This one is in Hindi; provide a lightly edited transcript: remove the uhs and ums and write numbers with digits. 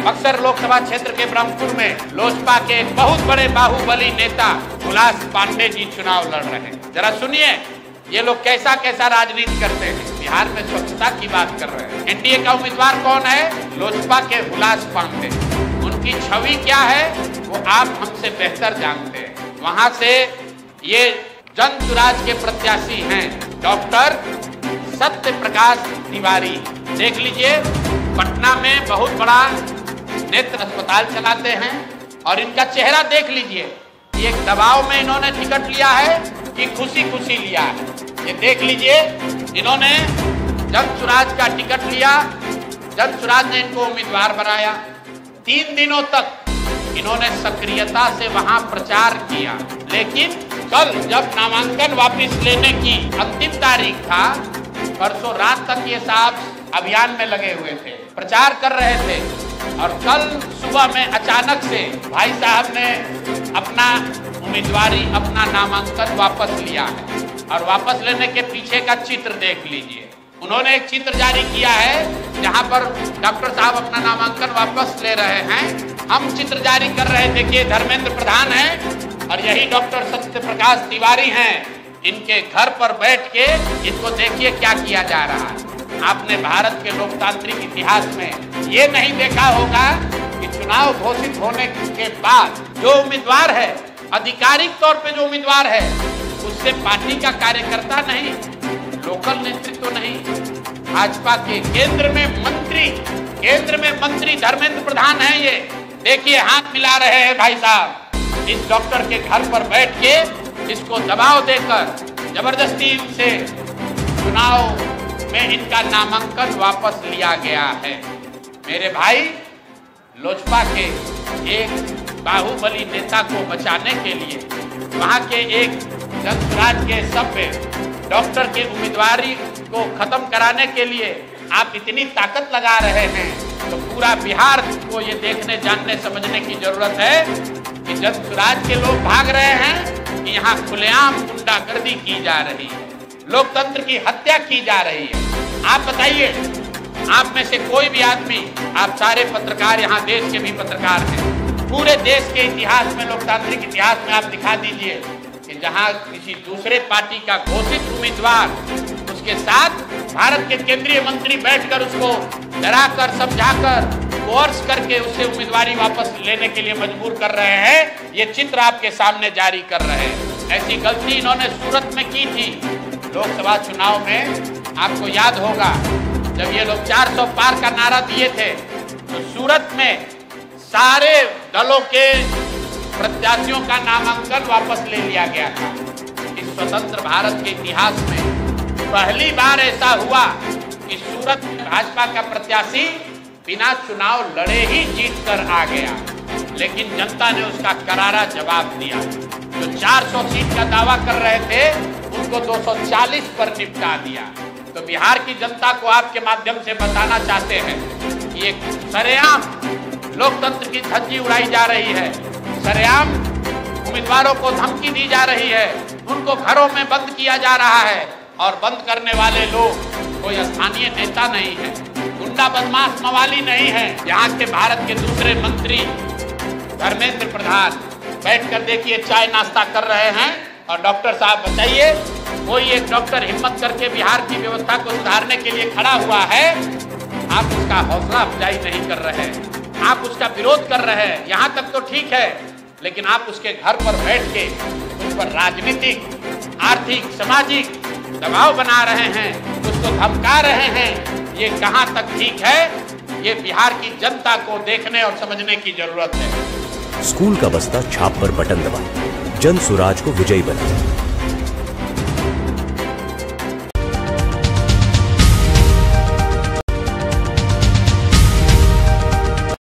बक्सर लोकसभा क्षेत्र के ब्रह्मपुर में लोजपा के बहुत बड़े बाहुबली नेता हुलास पांडे जी चुनाव लड़ रहे हैं। जरा सुनिए ये लोग कैसा कैसा राजनीति करते हैं। बिहार में स्वच्छता की बात कर रहे हैं। एनडीए का उम्मीदवार कौन है? लोजपा के हुलास पांडे। उनकी छवि क्या है वो आप हमसे बेहतर जानते हैं। वहां से ये जन सुराज के प्रत्याशी हैं डॉक्टर सत्य प्रकाश तिवारी। देख लीजिए पटना में बहुत बड़ा नेत्र अस्पताल चलाते हैं और इनका चेहरा देख लीजिए। ये दबाव में इन्होंने टिकट लिया है कि खुशी खुशी लिया है। ये देख लीजिए इन्होंने जन सुराज का टिकट लिया, जन सुराज ने इनको उम्मीदवार बनाया। 3 दिनों तक इन्होंने सक्रियता से वहां प्रचार किया, लेकिन कल जब नामांकन वापस लेने की अंतिम तारीख था, परसों रात तक ये साहब अभियान में लगे हुए थे, प्रचार कर रहे थे और कल सुबह में अचानक से भाई साहब ने अपना उम्मीदवारी, अपना नामांकन वापस लिया है। और वापस लेने के पीछे का चित्र देख लीजिए। उन्होंने एक चित्र जारी किया है जहां पर डॉक्टर साहब अपना नामांकन वापस ले रहे हैं। हम चित्र जारी कर रहे थे कि धर्मेंद्र प्रधान है और यही डॉक्टर सत्य प्रकाश तिवारी हैं। इनके घर पर बैठ के इनको देखिए क्या किया जा रहा है। आपने भारत के लोकतांत्रिक इतिहास में ये नहीं देखा होगा कि चुनाव घोषित होने के बाद जो उम्मीदवार है, आधिकारिक तौर पे जो उम्मीदवार है, उससे पार्टी का कार्यकर्ता नहीं, लोकल नेतृत्व नहीं, भाजपा के केंद्र में मंत्री धर्मेंद्र प्रधान है। ये देखिए हाथ मिला रहे हैं भाई साहब। इस डॉक्टर के घर पर बैठ के इसको दबाव देकर जबरदस्ती से चुनाव में इनका नामांकन वापस लिया गया है। मेरे भाई, लोजपा के एक बाहुबली नेता को बचाने के लिए, वहां के एक जनसुराज के सभ्य डॉक्टर के उम्मीदवारी को खत्म कराने के लिए आप इतनी ताकत लगा रहे हैं, तो पूरा बिहार को ये देखने, जानने, समझने की जरूरत है कि जनसुराज के लोग भाग रहे हैं कि यहाँ खुलेआम गुंडागर्दी की जा रही है, लोकतंत्र की हत्या की जा रही है। आप बताइए, आप में से कोई भी आदमी, आप सारे पत्रकार, यहाँ देश के भी पत्रकार हैं, पूरे देश के इतिहास में, लोकतांत्रिक इतिहास में आप दिखा दीजिए कि जहाँ किसी दूसरे पार्टी का घोषित उम्मीदवार, उसके साथ भारत के केंद्रीय मंत्री बैठकर उसको डराकर, समझाकर, कोर्स करके उससे उम्मीदवारी वापस लेने के लिए मजबूर कर रहे हैं। ये चित्र आपके सामने जारी कर रहे हैं। ऐसी गलती इन्होंने सूरत में की थी लोकसभा चुनाव में। आपको याद होगा जब ये लोग 400 पार का नारा दिए थे, तो सूरत में सारे दलों के प्रत्याशियों का नामांकन वापस ले लिया गया था। इस स्वतंत्र भारत के इतिहास में पहली बार ऐसा हुआ कि सूरत में भाजपा का प्रत्याशी बिना चुनाव लड़े ही जीत कर आ गया, लेकिन जनता ने उसका करारा जवाब दिया। जो 400 सीट का दावा कर रहे थे उनको 240 पर निपटा दिया। तो बिहार की जनता को आपके माध्यम से बताना चाहते हैं कि एक सरेआम लोकतंत्र की धज्जी उड़ाई जा रही है, सरेआम उम्मीदवारों को धमकी दी जा रही है, उनको घरों में बंद किया जा रहा है। और बंद करने वाले लोग कोई स्थानीय नेता नहीं है, गुंडा बदमाश मवाली नहीं है। यहाँ के भारत के दूसरे मंत्री धर्मेंद्र प्रधान बैठकर देखिए चाय नाश्ता कर रहे हैं। और डॉक्टर साहब बताइए, कोई एक डॉक्टर हिम्मत करके बिहार की व्यवस्था को सुधारने के लिए खड़ा हुआ है, आप उसका हौसला अफजाई नहीं कर रहे हैं, आप उसका विरोध कर रहे हैं। यहाँ तक तो ठीक है, लेकिन आप उसके घर पर बैठ के उस पर राजनीतिक, आर्थिक, सामाजिक दबाव बना रहे हैं, उसको धमका रहे हैं। ये कहाँ तक ठीक है? ये बिहार की जनता को देखने और समझने की जरूरत है। स्कूल का बस्ता छाप पर बटन दबाएं, जन सुराज को विजयी बनाएं।